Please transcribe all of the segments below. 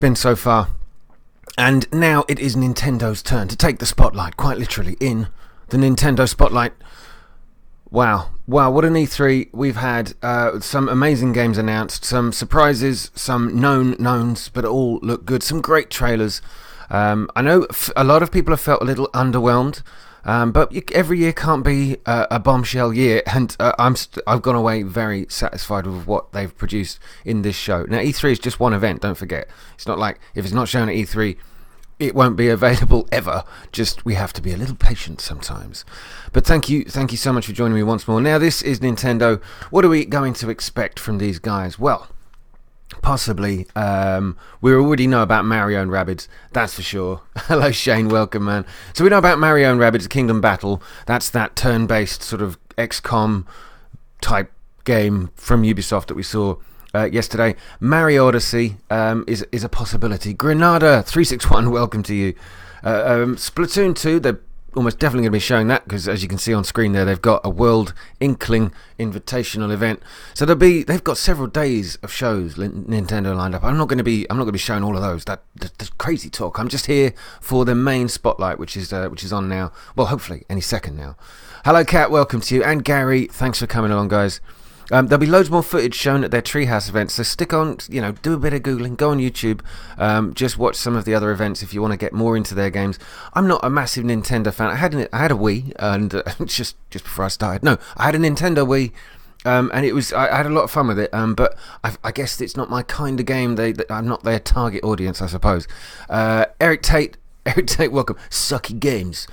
been so far. And now it is Nintendo's turn to take the spotlight, quite literally, in the Nintendo spotlight. Wow, what an E3. We've had some amazing games announced, some surprises, some known knowns, but all look good. Some great trailers. I know a lot of people have felt a little underwhelmed, but every year can't be a bombshell year, and I've gone away very satisfied with what they've produced in this show. Now, E3 is just one event, don't forget. It's not like if it's not shown at E3, it won't be available ever. Just we have to be a little patient sometimes. But thank you so much for joining me once more. Now, this is Nintendo. What are we going to expect from these guys? Well, possibly, we already know about Mario and Rabbids, that's for sure. Hello Shane, welcome man. So we know about Mario and Rabbids Kingdom Battle. That's that turn-based sort of XCOM type game from Ubisoft that we saw yesterday. Mario Odyssey is a possibility. Granada 361, welcome to you. Splatoon 2, they're almost definitely going to be showing that, because as you can see on screen there, they've got a World Inkling Invitational event. So they've got several days of shows Nintendo lined up. I'm not going to be showing all of those. That's crazy talk. I'm just here for the main spotlight, which is on now. Well, hopefully any second now. Hello Kat, welcome to you, and Gary, thanks for coming along, guys. There'll be loads more footage shown at their Treehouse events, so stick on, do a bit of Googling, go on YouTube, just watch some of the other events if you want to get more into their games. I'm not a massive Nintendo fan. I had a Wii, and just before I started. No, I had a Nintendo Wii, and I had a lot of fun with it, but I guess it's not my kind of game. I'm not their target audience, I suppose. Eric Tate, welcome. Sucky games.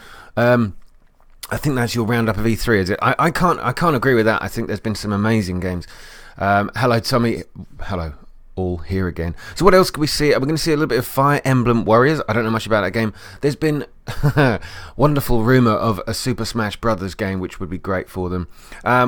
I think that's your roundup of E3, is it? I can't agree with that. I think there's been some amazing games. Hello, Tommy. Hello, all here again. So what else can we see? We're going to see a little bit of Fire Emblem Warriors. I don't know much about that game. There's been wonderful rumour of a Super Smash Brothers game, which would be great for them.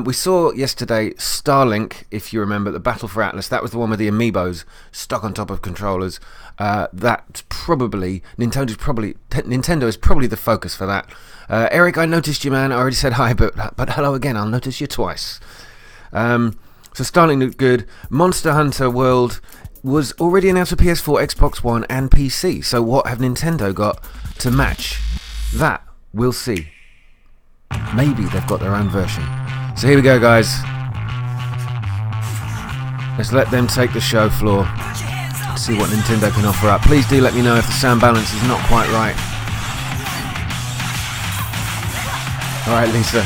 We saw yesterday Starlink, if you remember, the Battle for Atlas. That was the one with the amiibos stuck on top of controllers. That's probably Nintendo is probably the focus for that. Eric, I noticed you, man. I already said hi, but hello again. I'll notice you twice. So Starlink looked good. Monster Hunter World was already announced for PS4, Xbox One, and PC. So what have Nintendo got to match that? We'll see. Maybe they've got their own version. So here we go, guys. Let's let them take the show floor. See what Nintendo can offer up. Please do let me know if the sound balance is not quite right. Alright, Lisa.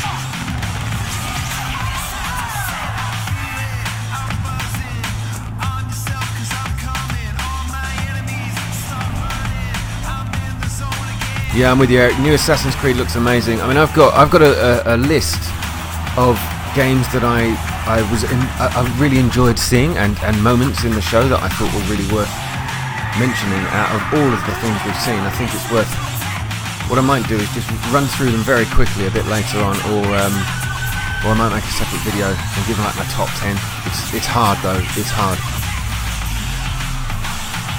Yeah, I'm with you, Eric. New Assassin's Creed looks amazing. I mean, I've got a list of games that I really enjoyed seeing, and moments in the show that I thought were really worth mentioning. Out of all of the things we've seen, I think it's worth. What I might do is just run through them very quickly a bit later on, or I might make a separate video and give like my top 10. It's hard though. It's hard.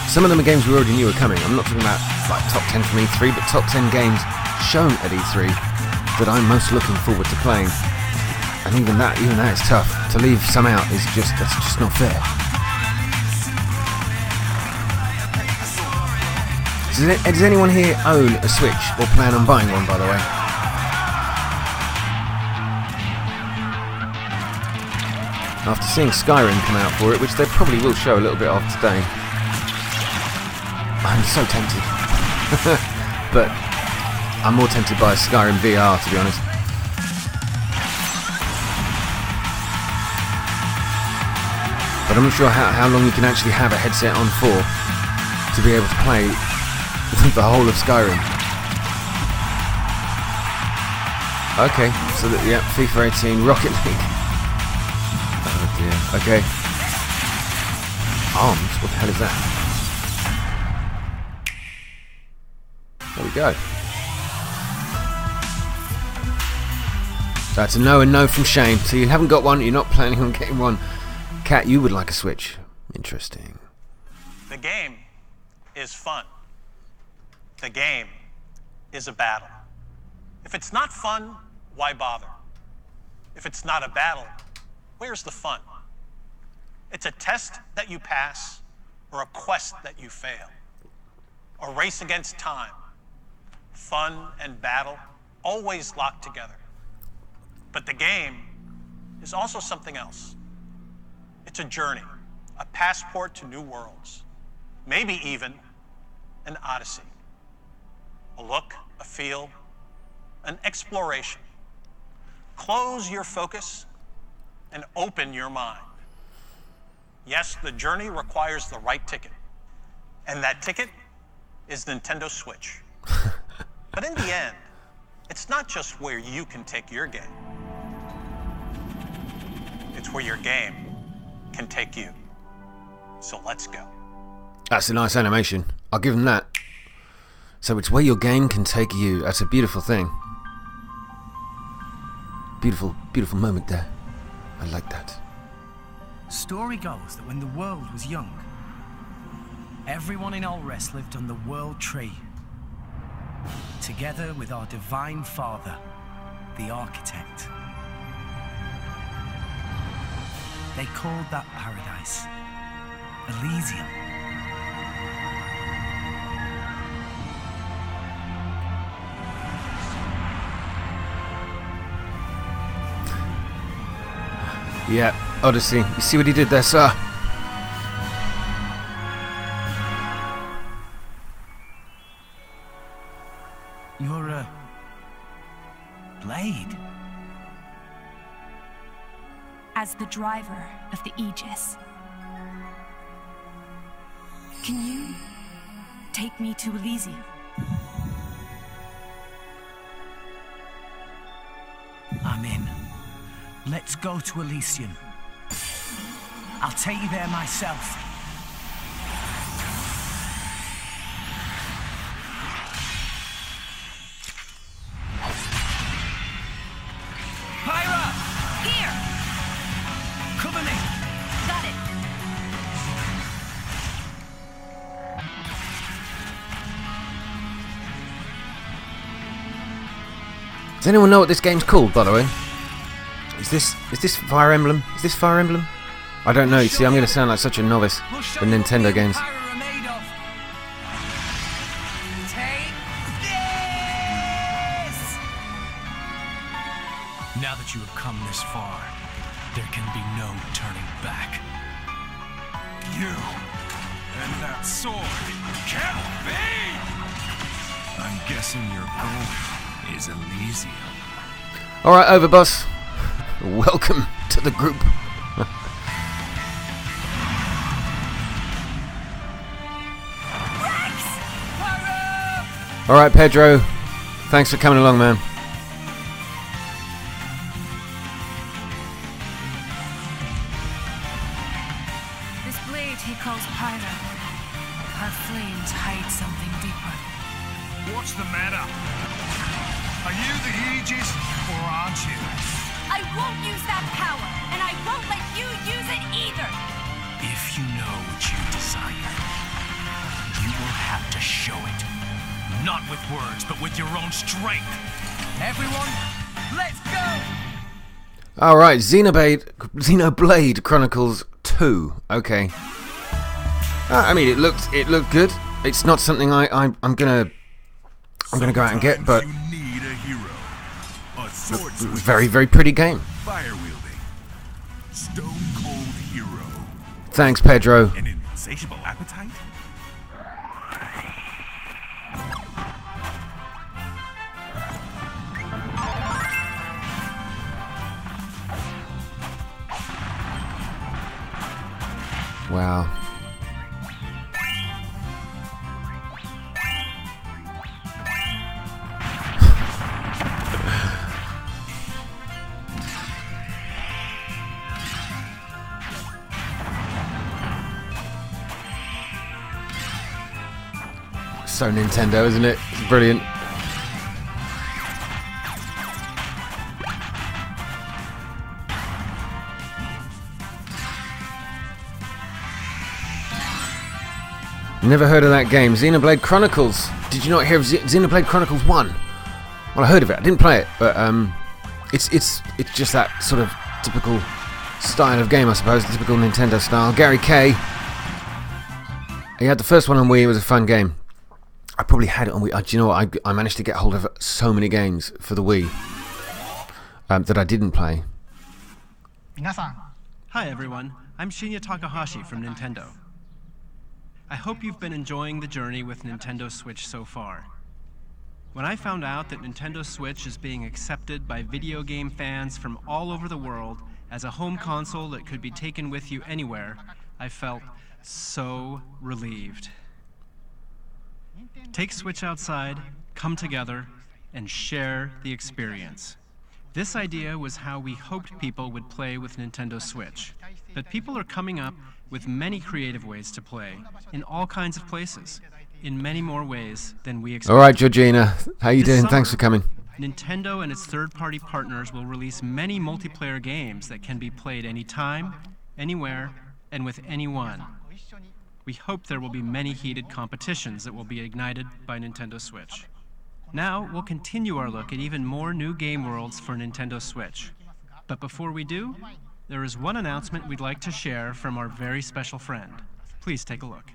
Some of them are games we already knew were coming. I'm not talking about like top 10 from E3, but top 10 games shown at E3 that I'm most looking forward to playing. And even that is tough. To leave some out that's just not fair. Does anyone here own a Switch or plan on buying one, by the way? After seeing Skyrim come out for it, which they probably will show a little bit of today, I'm so tempted. But I'm more tempted by Skyrim VR, to be honest. But I'm not sure how long you can actually have a headset on for to be able to play the whole of Skyrim. Okay, so FIFA 18, Rocket League. Oh dear. Okay. Arms? What the hell is that? There we go. That's a no and no from Shane. So you haven't got one, you're not planning on getting one. Kat, you would like a Switch. Interesting. The game is fun. The game is a battle. If it's not fun, why bother? If it's not a battle, where's the fun? It's a test that you pass, or a quest that you fail. A race against time. Fun and battle always locked together. But the game is also something else. It's a journey, a passport to new worlds, maybe even an odyssey. A look, a feel, an exploration. Close your focus and open your mind. Yes, the journey requires the right ticket. And that ticket is Nintendo Switch. But in the end, it's not just where you can take your game. It's where your game can take you. So let's go. That's a nice animation. I'll give them that. So it's where your game can take you. That's a beautiful thing. Beautiful, beautiful moment there. I like that. Story goes that when the world was young, everyone in Alrest lived on the World Tree, together with our Divine Father, the Architect. They called that paradise Elysium. Yeah, Odyssey. You see what he did there, sir? You're a blade. As the driver of the Aegis, can you take me to Elysium? I'm in. Let's go to Elysium. I'll take you there myself. Pyra! Here! Cover me! Got it! Does anyone know what this game's called, by the way? Is this Fire Emblem? Is this Fire Emblem? I don't know. You see, I'm going to sound like such a novice with Nintendo games. Now that you have come this far, there can be no turning back. You and that sword can't be! I'm guessing your goal is Elysium. Alright, Overboss. Welcome to the group. Alright, Pedro. Thanks for coming along, man. This blade he calls Pyra. Her flames hide something deeper. What's the matter? Are you the Aegis, or aren't you? I won't use that power, and I won't let you use it either! If you know what you desire, you will have to show it. Not with words, but with your own strength. Everyone, let's go! Alright, Xenoblade Chronicles 2. Okay. I mean, it looked good. It's not something I'm gonna go out and get, but You need a hero. A swordsman. very, very pretty game. Fire wielding. Stone cold hero. Thanks, Pedro. An insatiable appetite? Wow. So Nintendo, isn't it? It's brilliant. Never heard of that game. Xenoblade Chronicles. Did you not hear of Xenoblade Chronicles 1? Well, I heard of it. I didn't play it, but it's just that sort of typical style of game, I suppose. The typical Nintendo style. Gary K. He had the first one on Wii. It was a fun game. I probably had it on Wii. Do you know what? I managed to get hold of so many games for the Wii that I didn't play. Hi everyone, I'm Shinya Takahashi from Nintendo. I hope you've been enjoying the journey with Nintendo Switch so far. When I found out that Nintendo Switch is being accepted by video game fans from all over the world as a home console that could be taken with you anywhere, I felt so relieved. Take Switch outside, come together, and share the experience. This idea was how we hoped people would play with Nintendo Switch. But people are coming up with many creative ways to play, in all kinds of places, in many more ways than we expected. All right, Georgina, how you doing? Summer, Thanks for coming. Nintendo and its third-party partners will release many multiplayer games that can be played anytime, anywhere, and with anyone. We hope there will be many heated competitions that will be ignited by Nintendo Switch. Now, we'll continue our look at even more new game worlds for Nintendo Switch. But before we do, there is one announcement we'd like to share from our very special friend. Please take a look.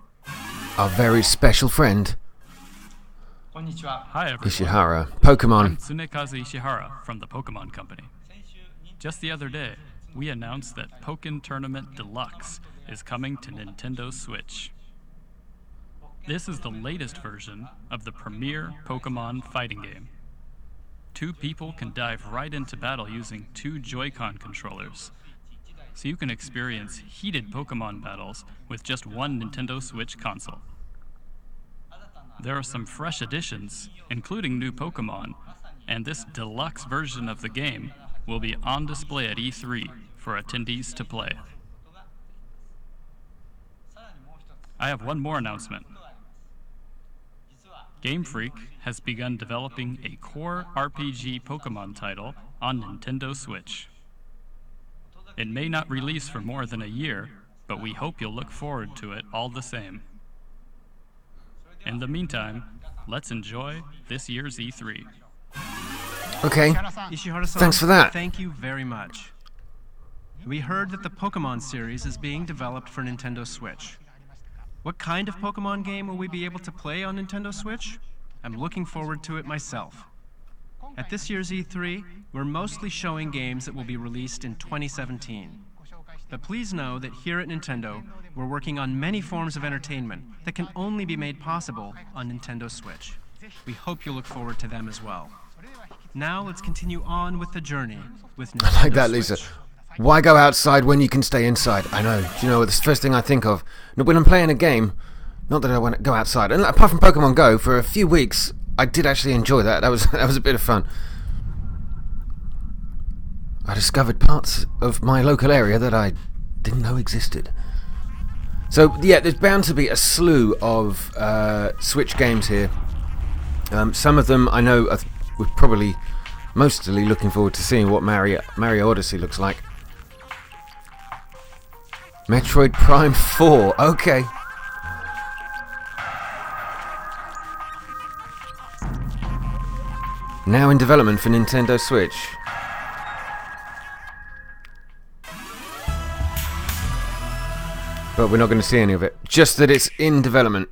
Our very special friend, Hi everyone. Ishihara. I'm Pokemon. Tsunekazu Ishihara from the Pokemon Company. Just the other day, we announced that Pokken Tournament Deluxe is coming to Nintendo Switch. This is the latest version of the premier Pokemon fighting game. Two people can dive right into battle using two Joy-Con controllers, so you can experience heated Pokemon battles with just one Nintendo Switch console. There are some fresh additions, including new Pokemon, and this deluxe version of the game will be on display at E3 for attendees to play. I have one more announcement. Game Freak has begun developing a core RPG Pokemon title on Nintendo Switch. It may not release for more than a year, but we hope you'll look forward to it all the same. In the meantime, let's enjoy this year's E3. Okay. Ishihara-san, Thanks for that. Thank you very much. We heard that the Pokemon series is being developed for Nintendo Switch. What kind of Pokemon game will we be able to play on Nintendo Switch? I'm looking forward to it myself. At this year's E3, we're mostly showing games that will be released in 2017. But please know that here at Nintendo, we're working on many forms of entertainment that can only be made possible on Nintendo Switch. We hope you look forward to them as well. Now let's continue on with the journey with Nintendo I like that, Lisa. Switch. Why go outside when you can stay inside? I know. Do you know, it's the first thing I think of. When I'm playing a game, not that I want to go outside. And apart from Pokemon Go, for a few weeks, I did actually enjoy that. That was a bit of fun. I discovered parts of my local area that I didn't know existed. So, yeah, there's bound to be a slew of Switch games here. Some of them I know we're probably mostly looking forward to seeing what Mario Odyssey looks like. Metroid Prime 4, okay. Now in development for Nintendo Switch. But we're not going to see any of it. Just that it's in development.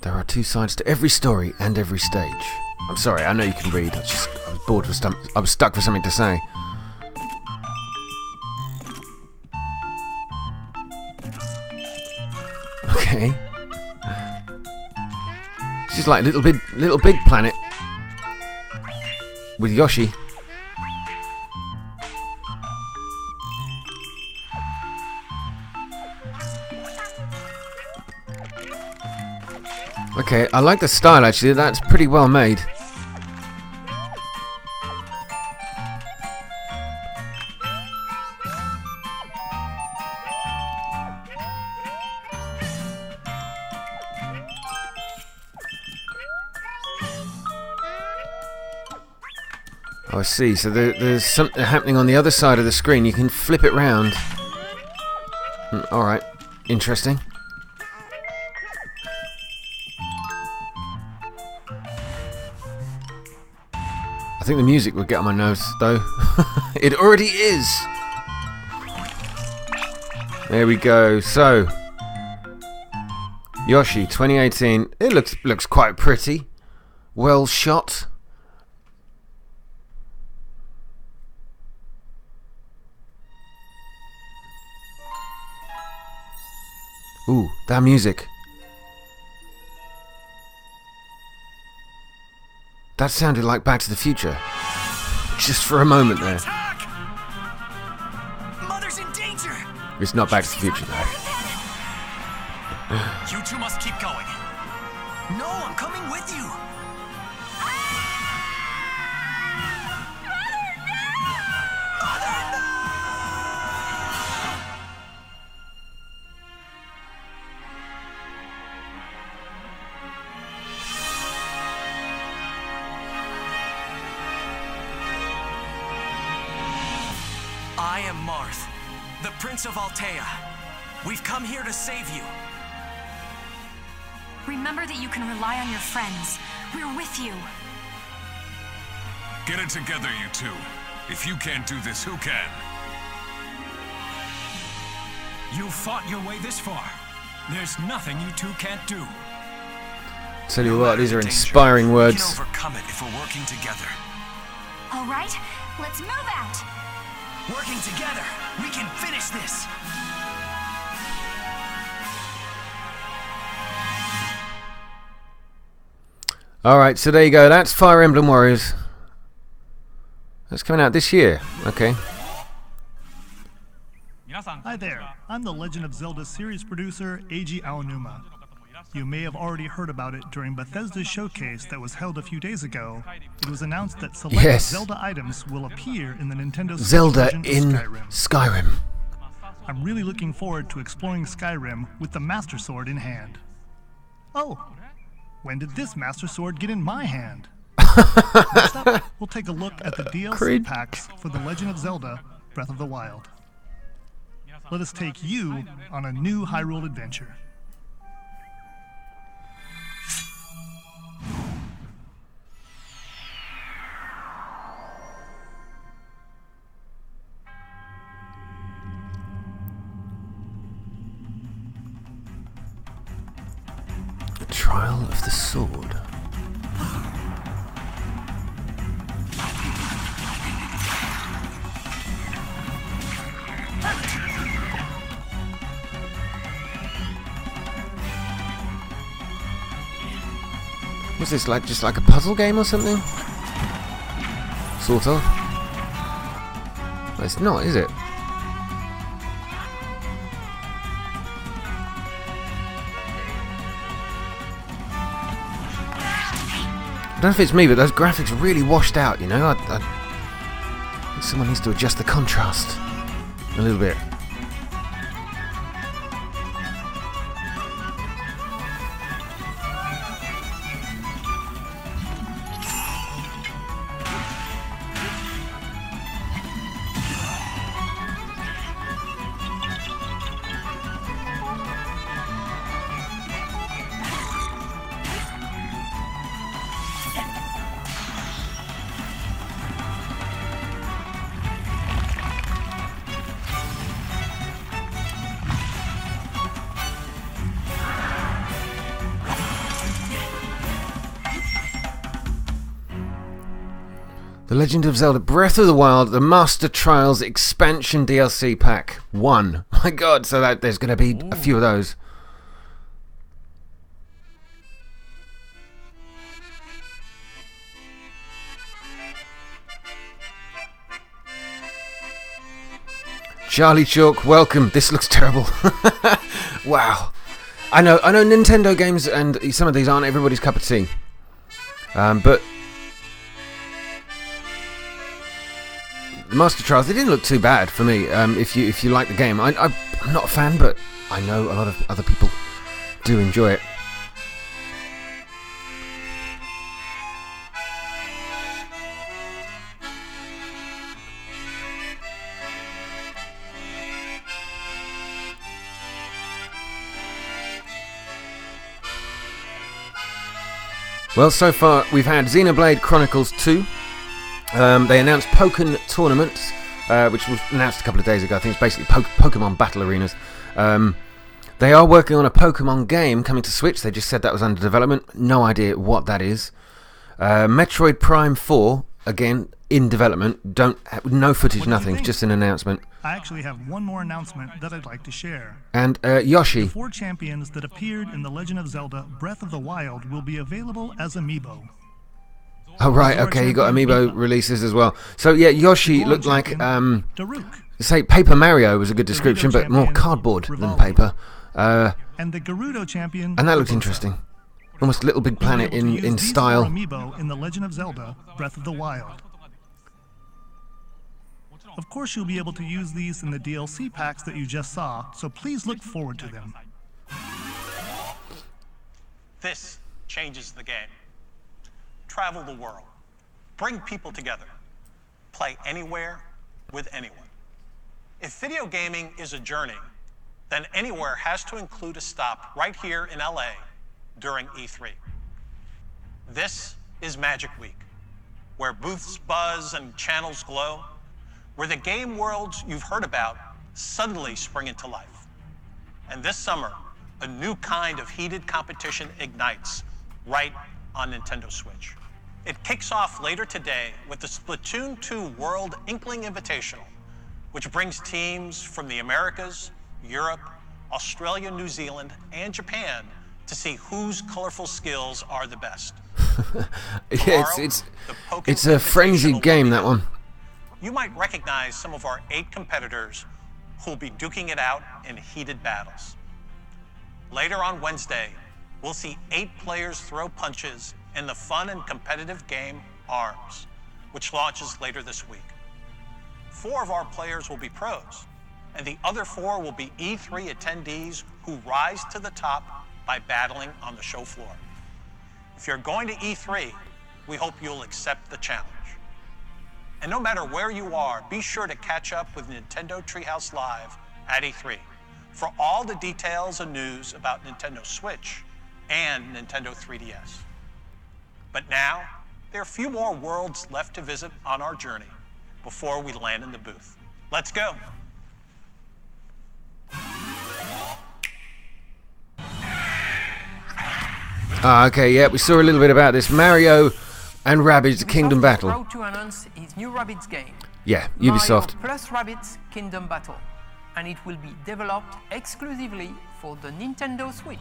There are two sides to every story and every stage. I'm sorry, I know you can read. I was bored for I was stuck for something to say. Okay. This is like Little Big Planet with Yoshi. Okay, I like the style actually, that's pretty well made. Oh, I see, so there's something happening on the other side of the screen, you can flip it round. Alright, interesting. I think the music would get on my nerves, though. It already is! There we go. So, Yoshi 2018. It looks quite pretty. Well shot. Ooh, that music. That sounded like Back to the Future. Just for a moment there. Mother's in danger. It's not Back to the Future though. You two must keep going. No, I'm coming with you. I am Marth, the Prince of Altea. We've come here to save you. Remember that you can rely on your friends. We're with you. Get it together, you two. If you can't do this, who can? You fought your way this far. There's nothing you two can't do. Tell you what, these are inspiring words. We can overcome it if we're working together. All right, let's move out. Working together, we can finish this. Alright, so there you go. That's Fire Emblem Warriors. That's coming out this year. Okay. Hi there, I'm the Legend of Zelda series producer, Eiji Aonuma. You may have already heard about it during Bethesda's showcase that was held a few days ago. It was announced that select Zelda items will appear in the Nintendo Switch Zelda version in of Skyrim. I'm really looking forward to exploring Skyrim with the Master Sword in hand. Oh, when did this Master Sword get in my hand? Next up, we'll take a look at the DLC packs for The Legend of Zelda Breath of the Wild. Let us take you on a new Hyrule adventure. The Trial of the Sword. Was this like just like a puzzle game or something? Sort of. Well, it's not, is it? I don't know if it's me, but those graphics are really washed out, you know? I think someone needs to adjust the contrast a little bit. The Legend of Zelda Breath of the Wild, the Master Trials Expansion DLC Pack 1. My god, so that there's going to be a few of those. Charlie Chalk, welcome. This looks terrible. Wow. I know Nintendo games and some of these aren't everybody's cup of tea. But the Master Trials, they didn't look too bad for me. If you like the game, I'm not a fan, but I know a lot of other people do enjoy it. Well, so far we've had Xenoblade Chronicles 2. They announced Pokken Tournament, which was announced a couple of days ago. I think it's basically Pokemon Battle Arenas. They are working on a Pokemon game coming to Switch. They just said that was under development. No idea what that is. Metroid Prime 4, again, in development. No footage, nothing, just an announcement. I actually have one more announcement that I'd like to share. And Yoshi. The 4 champions that appeared in The Legend of Zelda Breath of the Wild will be available as amiibo. Oh, right, okay, you got amiibo releases as well. So, yeah, Yoshi looked like, say, Paper Mario was a good description, but more cardboard than paper. And the Gerudo champion... And that looked interesting. Almost Little Big Planet in style. Amiibo in The Legend of Zelda Breath of the Wild. Of course, you'll be able to use these in the DLC packs that you just saw, so please look forward to them. This changes the game. Travel the world. Bring people together. Play anywhere with anyone. If video gaming is a journey, then anywhere has to include a stop right here in LA during E3. This is Magic Week, where booths buzz and channels glow, where the game worlds you've heard about suddenly spring into life. And this summer, a new kind of heated competition ignites right on Nintendo Switch. It kicks off later today with the Splatoon 2 World Inkling Invitational, which brings teams from the Americas, Europe, Australia, New Zealand, and Japan to see whose colorful skills are the best. Yeah, it's a frenzied game, that one. You might recognize some of our 8 competitors who'll be duking it out in heated battles. Later on Wednesday, we'll see 8 players throw punches in the fun and competitive game ARMS, which launches later this week. 4 of our players will be pros, and the other 4 will be E3 attendees who rise to the top by battling on the show floor. If you're going to E3, we hope you'll accept the challenge. And no matter where you are, be sure to catch up with Nintendo Treehouse Live at E3 for all the details and news about Nintendo Switch and Nintendo 3DS. But now, there are a few more worlds left to visit on our journey before we land in the booth. Let's go. Okay, yeah, we saw a little bit about this. Mario and Rabbids Kingdom Battle. Proud to announce its new Rabbids game. Yeah, Ubisoft. Mario plus Rabbids Kingdom Battle, and it will be developed exclusively for the Nintendo Switch.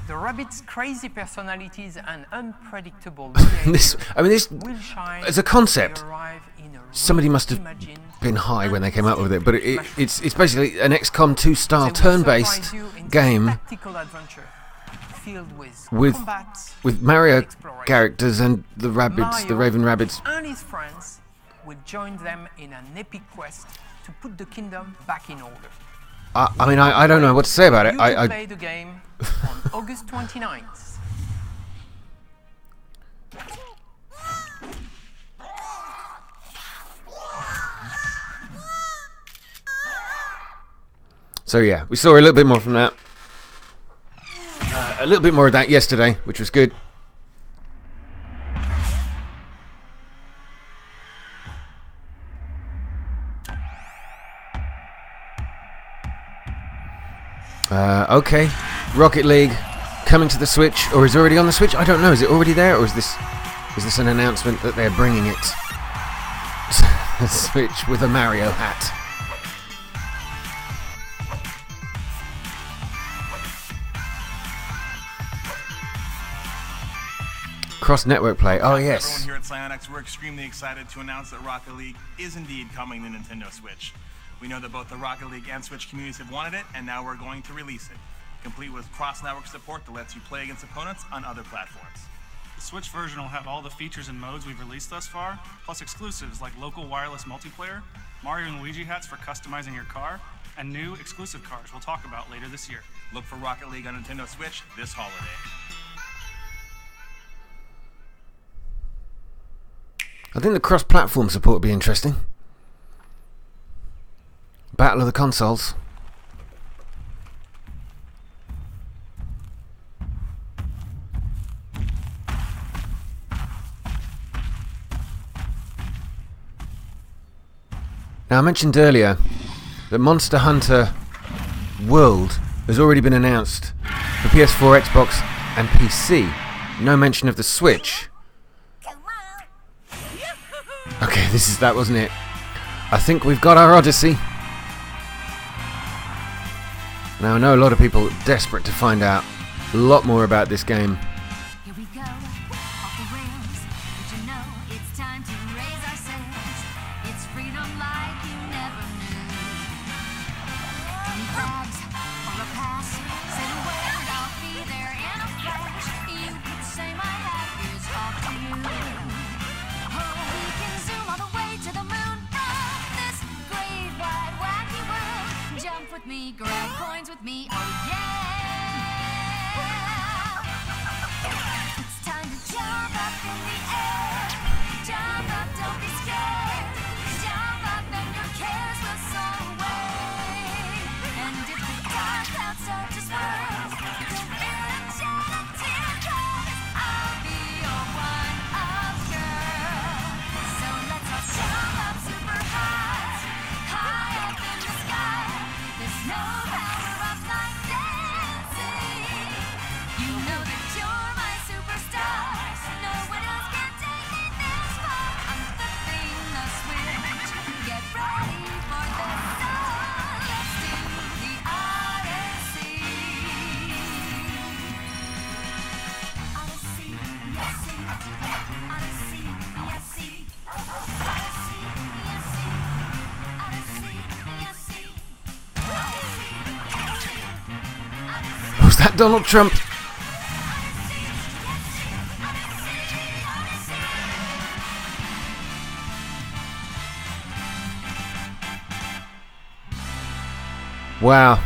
The Rabbids' crazy personalities and unpredictable behavior this will shine as a concept. when they arrive in a Somebody must have been high when they came up with it, but it's basically an XCOM 2 style turn-based game tactical adventure filled with combats, Mario exploration. characters and the Rabbids, the Raven Rabbids. And his friends will join them in an epic quest to put the kingdom back in order. I mean, I don't know what to say about it. You can play the game on August 29th. So yeah, we saw a little bit more from that. A little bit more of that yesterday, which was good. Okay, Rocket League coming to the Switch, or is it already on the Switch? I don't know. Is it already there, or is this an announcement that they're bringing it to the Switch with a Mario hat? Cross-network play. Oh yes. Everyone here at Psyonix, we're extremely excited to announce that Rocket League is indeed coming to Nintendo Switch. We know that both the Rocket League and Switch communities have wanted it, and now we're going to release it, complete with cross-network support that lets you play against opponents on other platforms. The Switch version will have all the features and modes we've released thus far, plus exclusives like local wireless multiplayer, Mario and Luigi hats for customizing your car, and new exclusive cars we'll talk about later this year. Look for Rocket League on Nintendo Switch this holiday. I think the cross-platform support would be interesting. Battle of the consoles. Now, I mentioned earlier that Monster Hunter World has already been announced for PS4, Xbox, and PC. No mention of the Switch. Okay, that wasn't it. I think we've got our Odyssey. Now I know a lot of people are desperate to find out a lot more about this game. Here we go, off the rails. Did you know it's time to raise our sails? It's freedom like you never knew. 20 bags or a pass. Say the word, I'll be there in a flash. You could say my hat is off to you. Oh, we can zoom all the way to the moon. Oh, this great wide wacky world. Jump with me, grab coins with me, oh yeah. It's time to jump up in the air. Jump up, don't be scared. Jump up and your cares will soar away. And if the dark clouds start to swirl, don't fear and shed a tear, 'cause I'll be your one-up girl. So let's all jump up super high, high up in the sky. There's no power up like dancing. You know that you're my superstar. No one else can take me this far. I'm flipping the switch. Get ready for this song. Let's do the Odyssey. Odyssey, yes, Odyssey, yes, Odyssey, yes, Odyssey. Was that Donald Trump? Wow.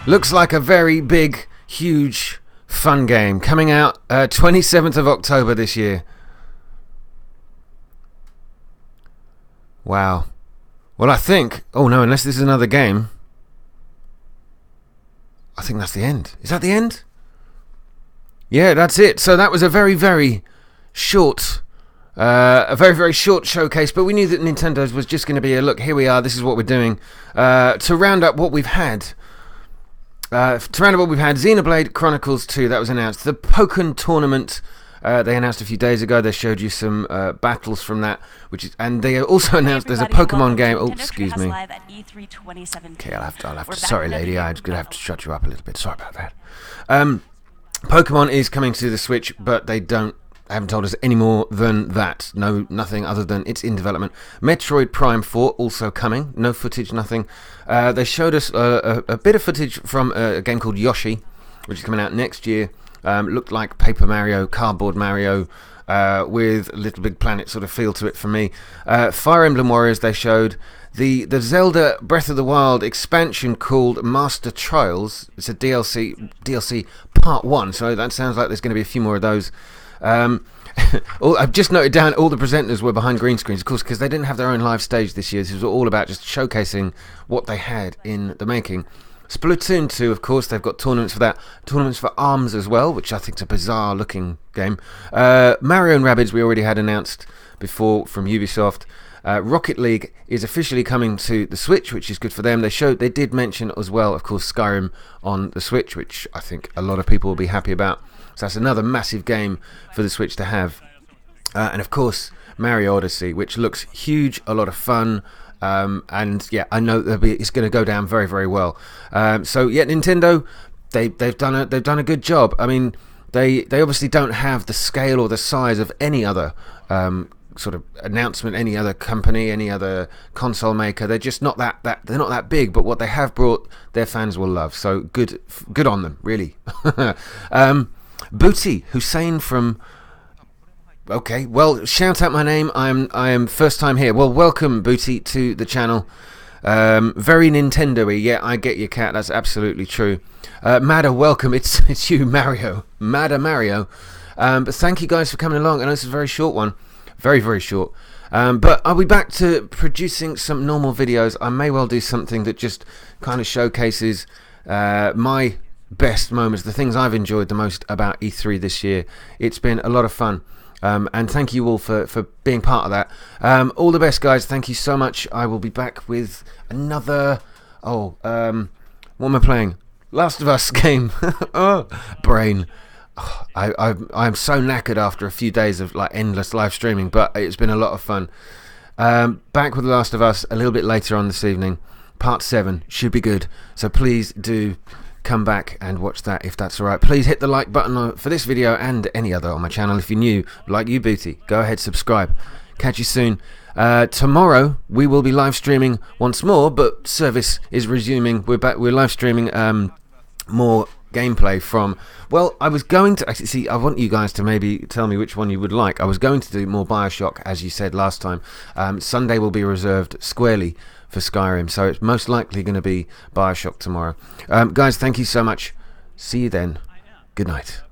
Looks like a very big, huge, fun game. Coming out 27th of October this year. Wow. Well, I think... Oh, no, unless this is another game. I think that's the end. Is that the end? Yeah, that's it. So that was a very, very short... a very, very short showcase, but we knew that Nintendo's was just going to be a look, here we are, this is what we're doing. To round up what we've had, Xenoblade Chronicles 2, that was announced. The Pokken Tournament, they announced a few days ago. They showed you some battles from that, and they also announced there's a Pokemon game. Oh, excuse me. Okay, I'll have to. Sorry, lady, I'm gonna have to shut you up a little bit. Sorry about that. Pokemon is coming to the Switch, but they haven't told us any more than that. No, nothing other than it's in development. Metroid Prime 4 also coming. No footage, nothing. They showed us a bit of footage from a game called Yoshi, which is coming out next year. Looked like Paper Mario, Cardboard Mario, with Little Big Planet sort of feel to it for me. Fire Emblem Warriors they showed. The Zelda Breath of the Wild expansion called Master Trials. It's a DLC Part 1, so that sounds like there's going to be a few more of those. I've just noted down all the presenters were behind green screens, of course, because they didn't have their own live stage this year. This was all about just showcasing what they had in the making. Splatoon 2, of course, they've got tournaments for that. Tournaments for ARMS as well, which I think is a bizarre looking game. Mario and Rabbids we already had announced before from Ubisoft. Rocket League is officially coming to the Switch, which is good for them. They did mention as well, of course, Skyrim on the Switch, which I think a lot of people will be happy about. So that's another massive game for the Switch to have. And of course, Mario Odyssey, which looks huge, a lot of fun. And yeah, I know it's going to go down very, very well. So yeah, Nintendo, they've done a good job. I mean, they obviously don't have the scale or the size of any other sort of announcement, any other company, any other console maker. They're just not that they're not that big. But what they have brought, their fans will love. So good on them, really. Booty Hussein from. Okay, well, shout out my name. I am first time here. Well, welcome, Booty, to the channel. Very Nintendo-y. Yeah, I get your cat. That's absolutely true. Madda, welcome. It's you, Mario. Madda Mario. But thank you guys for coming along. I know this is a very short one. Very, very short. But I'll be back to producing some normal videos. I may well do something that just kind of showcases my best moments, the things I've enjoyed the most about E3 this year. It's been a lot of fun. And thank you all for being part of that. All the best, guys. Thank you so much. I will be back with another... what am I playing? Last of Us game. Oh, brain. Oh, I'm so knackered after a few days of like endless live streaming, but it's been a lot of fun. Back with Last of Us a little bit later on this evening. Part 7 should be good. So please do come back and watch that if that's alright. Please hit the like button for this video and any other on my channel. If you're new, like you Booty, go ahead, subscribe. Catch you soon. Tomorrow we will be live streaming once more, but service is resuming. We're back. We're live streaming more gameplay from... Well, I was going to... Actually, see, I want you guys to maybe tell me which one you would like. I was going to do more Bioshock, as you said last time. Sunday will be reserved squarely for Skyrim, so it's most likely going to be Bioshock tomorrow. Guys, thank you so much. See you then. Good night.